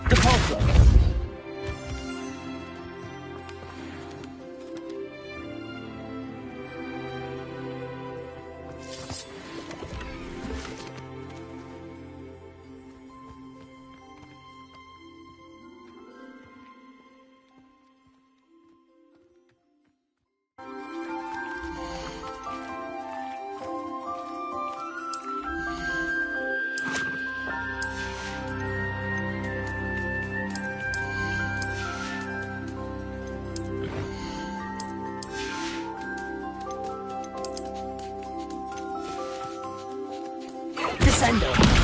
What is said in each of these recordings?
Depulso. Descendo.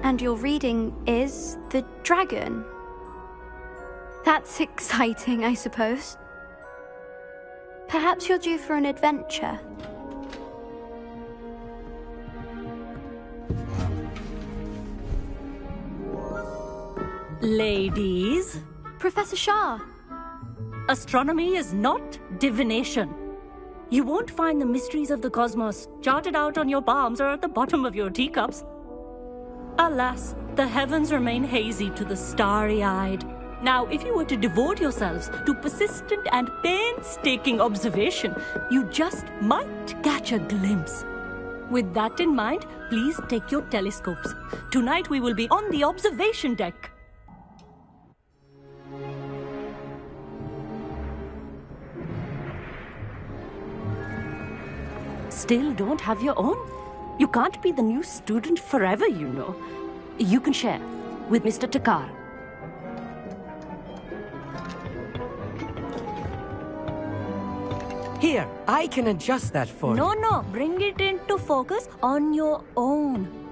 And your reading is the dragon. That's exciting, I suppose. Perhaps you're due for an adventure. Ladies, Professor Shah. astronomy is not divination. You won't find the mysteries of the cosmos charted out on your palms or at the bottom of your teacups. Alas, the heavens remain hazy to the starry-eyed. Now, if you were to devote yourselves to persistent and painstaking observation, you just might catch a glimpse. With that in mind, please take your telescopes. Tonight we will be on the observation deck. Still don't have your own? You can't be the new student forever, you know. You can share with Mr. Takar. Here, I can adjust that for you. No, bring it into focus on your own.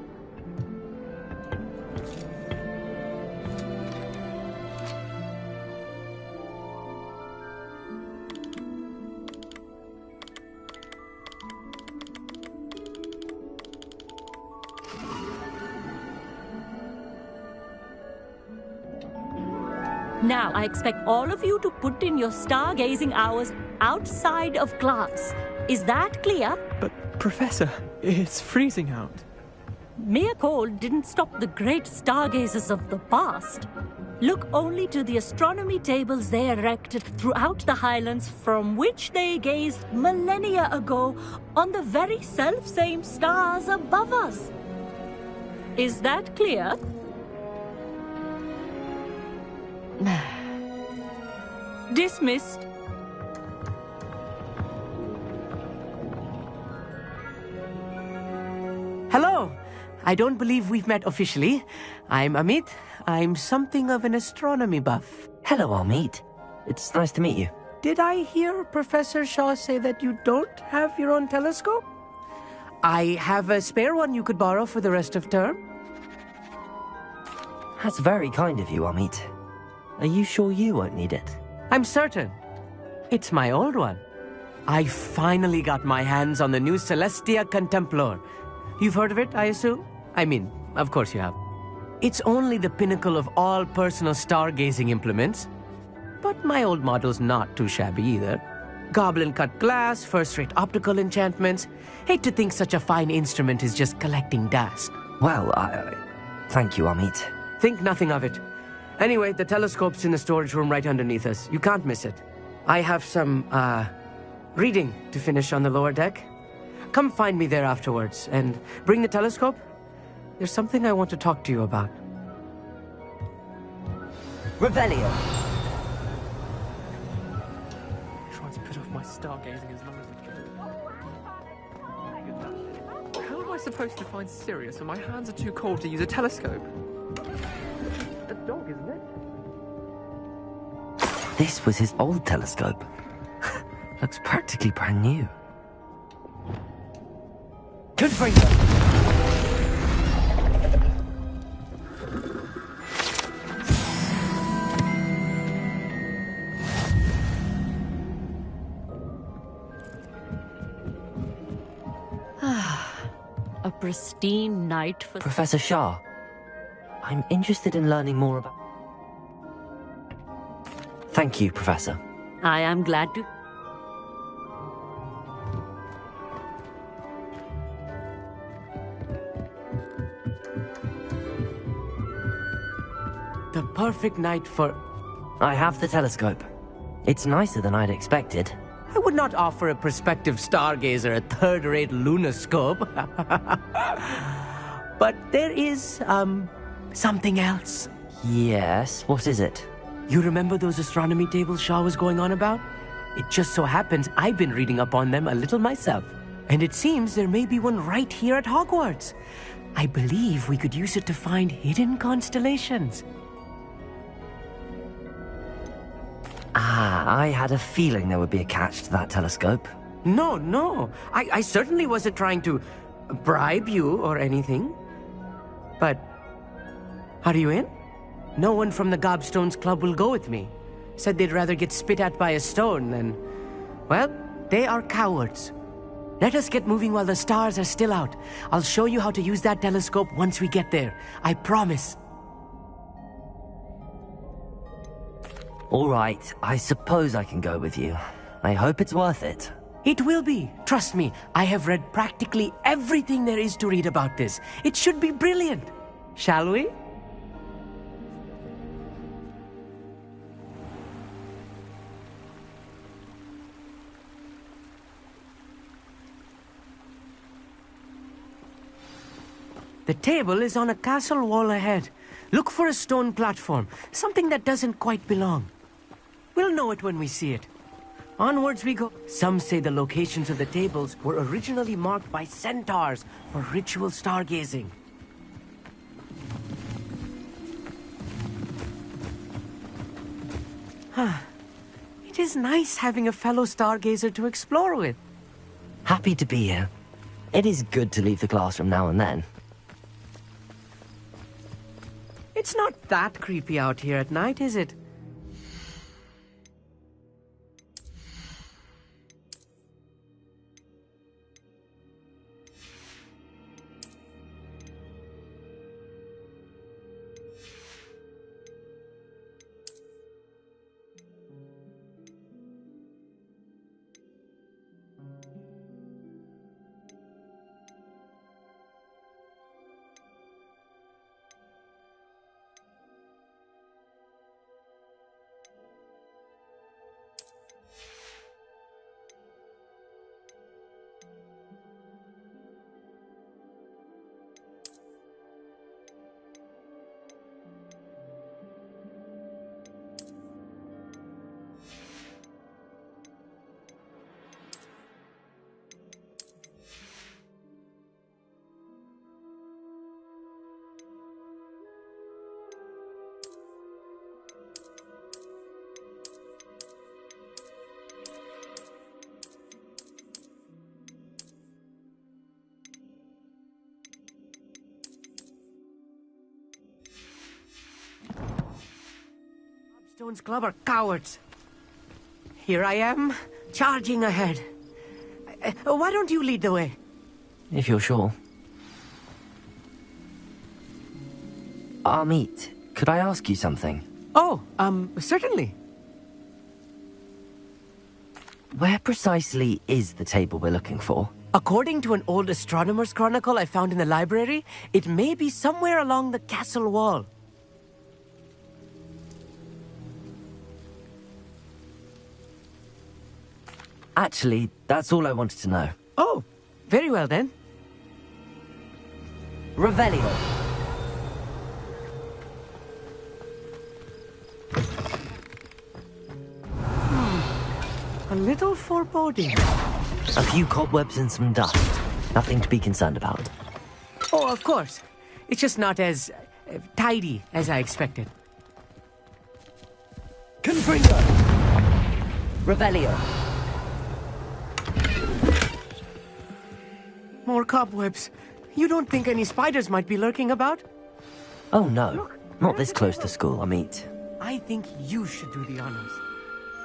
Now, I expect all of you to put in your stargazing hours outside of class. Is that clear? But, Professor, it's freezing out. Mere cold didn't stop the great stargazers of the past. Look only to the astronomy tables they erected throughout the Highlands, from which they gazed millennia ago on the very self-same stars above us. Is that clear? Dismissed. Hello. I don't believe we've met officially. I'm Amit. I'm something of an astronomy buff. Hello, Amit. It's nice to meet you. Did I hear Professor Shaw say that you don't have your own telescope? I have a spare one you could borrow for the rest of term. That's very kind of you, Amit. Are you sure you won't need it? I'm certain. It's my old one. I finally got my hands on the new Celestia Contemplor. You've heard of it, I assume? I mean, of course you have. It's only the pinnacle of all personal stargazing implements. But my old model's not too shabby either. Goblin-cut glass, first-rate optical enchantments. Hate to think such a fine instrument is just collecting dust. Well, thank you, Amit. Think nothing of it. Anyway, the telescope's in the storage room right underneath us. You can't miss it. I have some, reading to finish on the lower deck. Come find me there afterwards, and bring the telescope. There's something I want to talk to you about. Revelio. Try to put off my stargazing as long as I can. How am I supposed to find Sirius when my hands are too cold to use a telescope? A dog, isn't it? This was his old telescope. Looks practically brand new. Good for you. A pristine night for... Professor Shah, I'm interested in learning more about... Thank you, Professor. I am glad to... The perfect night for... I have the telescope. It's nicer than I'd expected. I would not offer a prospective stargazer a third-rate lunoscope. But there is, something else. Yes, what is it? You remember those astronomy tables Shaw was going on about? It just so happens I've been reading up on them a little myself. And it seems there may be one right here at Hogwarts. I believe we could use it to find hidden constellations. Ah, I had a feeling there would be a catch to that telescope. No. I certainly wasn't trying to bribe you or anything. But, are you in? No one from the Gobstones Club will go with me. Said they'd rather get spit at by a stone than... Well, they are cowards. Let us get moving while the stars are still out. I'll show you how to use that telescope once we get there. I promise. All right, I suppose I can go with you. I hope it's worth it. It will be. Trust me, I have read practically everything there is to read about this. It should be brilliant. Shall we? The table is on a castle wall ahead. Look for a stone platform, something that doesn't quite belong. We'll know it when we see it. Onwards we go. Some say the locations of the tables were originally marked by centaurs for ritual stargazing. It is nice having a fellow stargazer to explore with. Happy to be here. It is good to leave the classroom now and then. It's not that creepy out here at night, is it? Stones Club are cowards. Here I am, charging ahead. Why don't you lead the way? If you're sure. Amit, could I ask you something? Oh, certainly. Where precisely is the table we're looking for? According to an old astronomer's chronicle I found in the library, it may be somewhere along the castle wall. Actually, that's all I wanted to know. Oh, very well then. Revelio. A little foreboding. A few cobwebs and some dust. Nothing to be concerned about. Oh, of course. It's just not as tidy as I expected. Confringo! Revelio. More cobwebs. You don't think any spiders might be lurking about? Oh no, not this close to school, Amit. I think you should do the honors.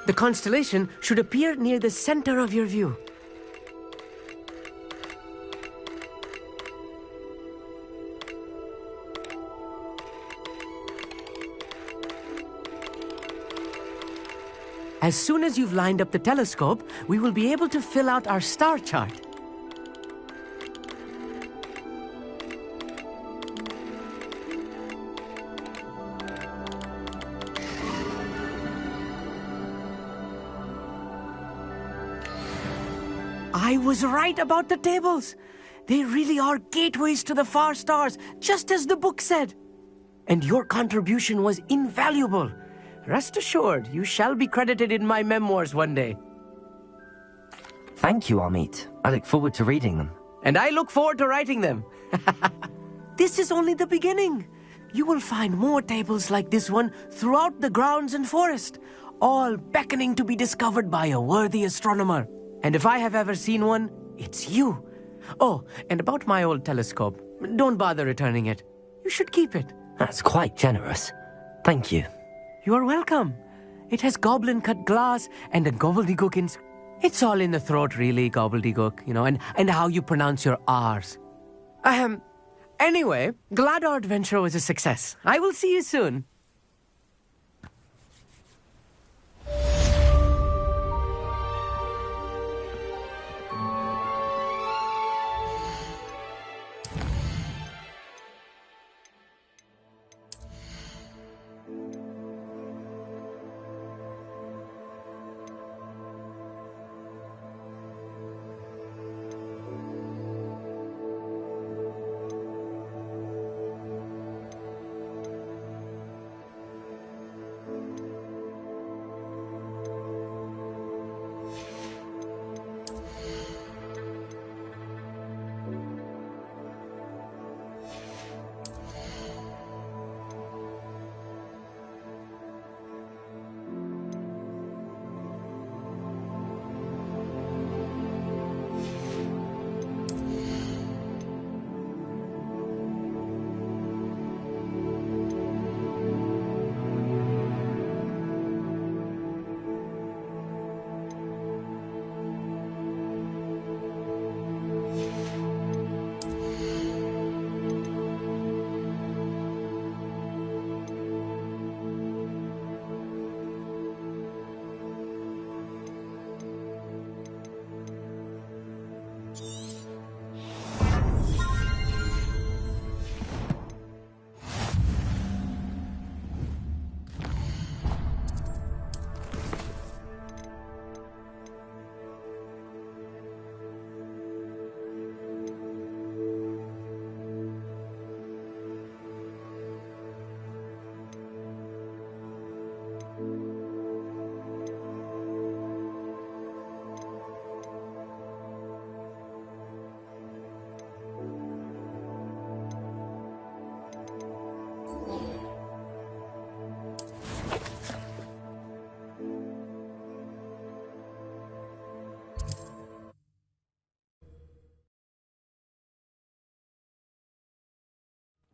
The constellation should appear near the center of your view. As soon as you've lined up the telescope, we will be able to fill out our star chart. I was right about the tables. They really are gateways to the far stars, just as the book said. And your contribution was invaluable. Rest assured, you shall be credited in my memoirs one day. Thank you, Amit. I look forward to reading them. And I look forward to writing them. This is only the beginning. You will find more tables like this one throughout the grounds and forest, all beckoning to be discovered by a worthy astronomer. And if I have ever seen one, it's you. Oh, and about my old telescope, don't bother returning it. You should keep it. That's quite generous. Thank you. You're welcome. It has goblin-cut glass and a gobbledygook in... It's all in the throat, really, gobbledygook, you know, and how you pronounce your R's. Anyway, glad our adventure was a success. I will see you soon.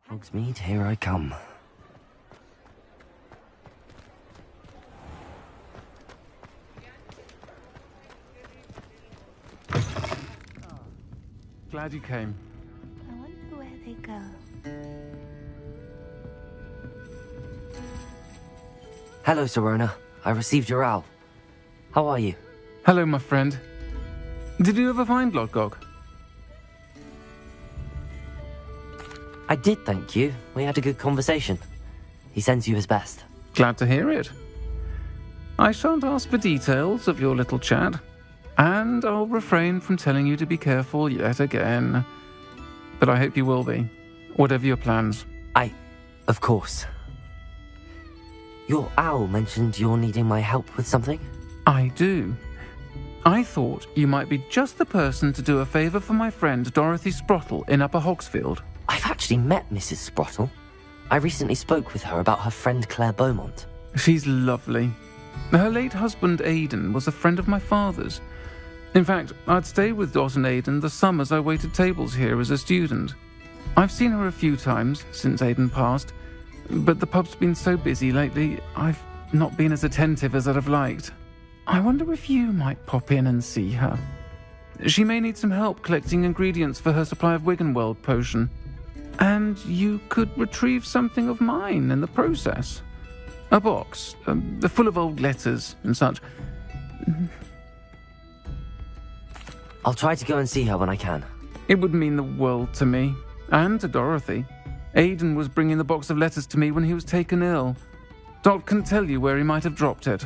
Hogsmeade, here I come. glad you came. I wonder where they go. Hello, Serona. I received your owl. How are you? Hello, my friend. Did you ever find Lodgok? I did, thank you. We had a good conversation. He sends you his best. Glad to hear it. I shan't ask for details of your little chat, and I'll refrain from telling you to be careful yet again. But I hope you will be, whatever your plans. Of course. Your owl mentioned you're needing my help with something? I do. I thought you might be just the person to do a favour for my friend Dorothy Sprottle in Upper Hogsfield. I've actually met Mrs. Sprottle. I recently spoke with her about her friend Claire Beaumont. She's lovely. Her late husband Aidan was a friend of my father's. In fact, I'd stayed with Dot and Aidan the summers I waited tables here as a student. I've seen her a few times since Aidan passed, but the pub's been so busy lately, I've not been as attentive as I'd have liked. I wonder if you might pop in and see her. She may need some help collecting ingredients for her supply of Wiggenweld potion. And you could retrieve something of mine in the process. A box, full of old letters and such. I'll try to go and see her when I can. It would mean the world to me, and to Dorothy. Aidan was bringing the box of letters to me when he was taken ill. Dot can tell you where he might have dropped it.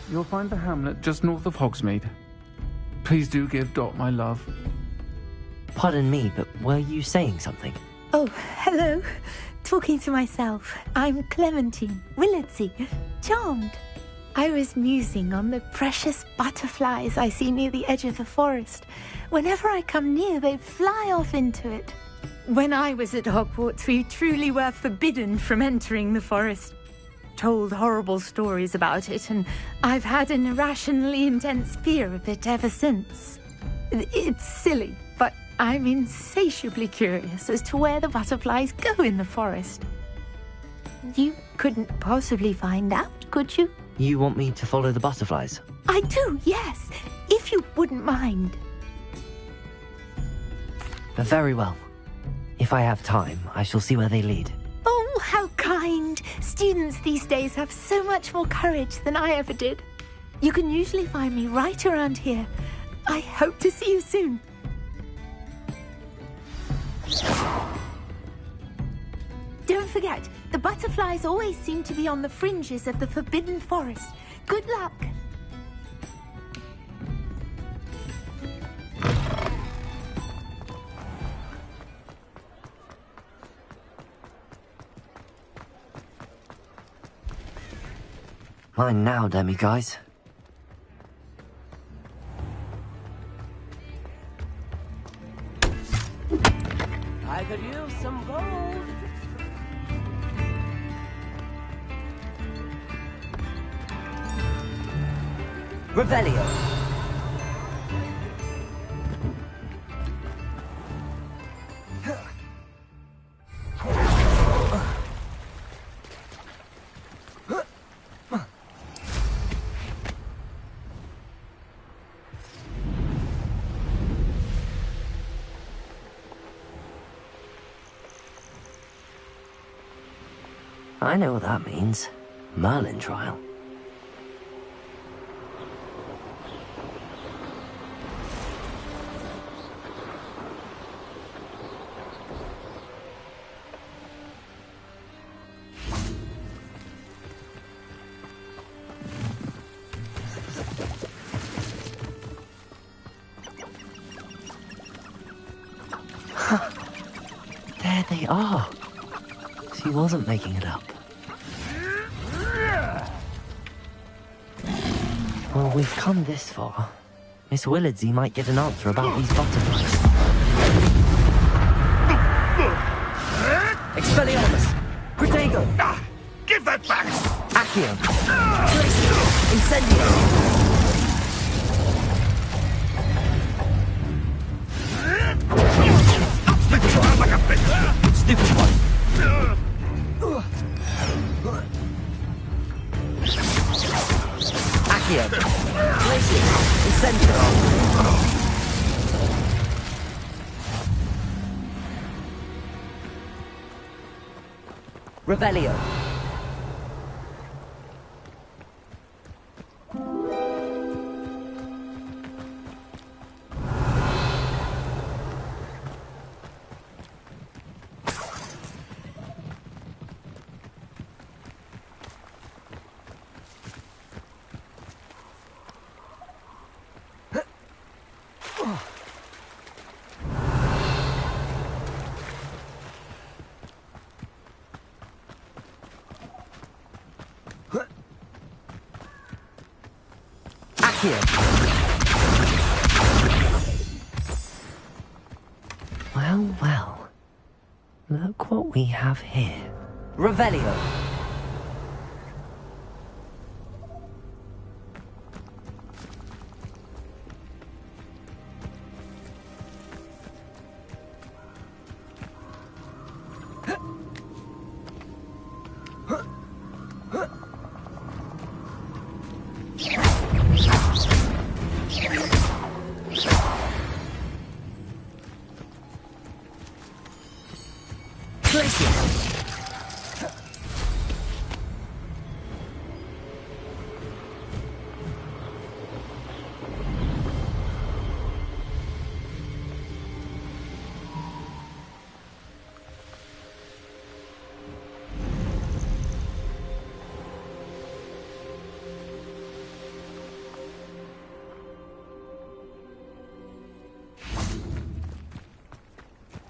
You'll find the hamlet just north of Hogsmeade. Please do give Dot my love. Pardon me, but were you saying something? Oh, hello. Talking to myself. I'm Clementine Willardsey. Charmed. I was musing on the precious butterflies I see near the edge of the forest. Whenever I come near, they fly off into it. When I was at Hogwarts, we truly were forbidden from entering the forest. Told horrible stories about it, and I've had an irrationally intense fear of it ever since. It's silly, but I'm insatiably curious as to where the butterflies go in the forest. You couldn't possibly find out, could you? You want me to follow the butterflies? I do, yes, if you wouldn't mind. Very well. If I have time, I shall see where they lead. Oh, how kind. Students these days have so much more courage than I ever did. You can usually find me right around here. I hope to see you soon. Don't forget, the butterflies always seem to be on the fringes of the Forbidden Forest. Good luck. Mine now, demi-guys. I could use some gold. Revelio. I know what that means. Merlin trial. There they are. She wasn't making it up. Well, we've come this far. Miss Willardsey might get an answer about these butterflies. Expelliarmus! Protego! Give that back! Accio! Glacier! Incendio! Stupid one! Accio! Glacier! Incendio! Revelio. Well, well. Look what we have here. Revelio.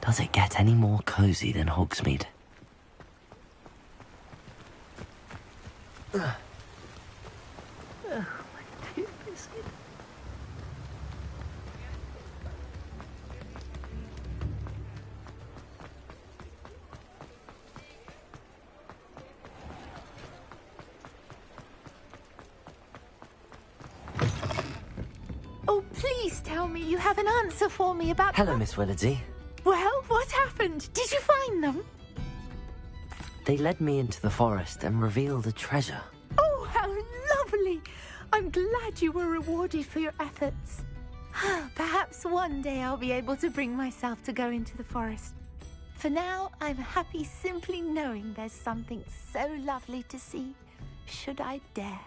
Does it get any more cozy than Hogsmeade? Oh, please tell me you have an answer for me about... Hello, Miss Willardsey. Well, what happened? Did you find them? They led me into the forest and revealed a treasure. Oh, how lovely! I'm glad you were rewarded for your efforts. Perhaps one day I'll be able to bring myself to go into the forest. For now, I'm happy simply knowing there's something so lovely to see, should I dare.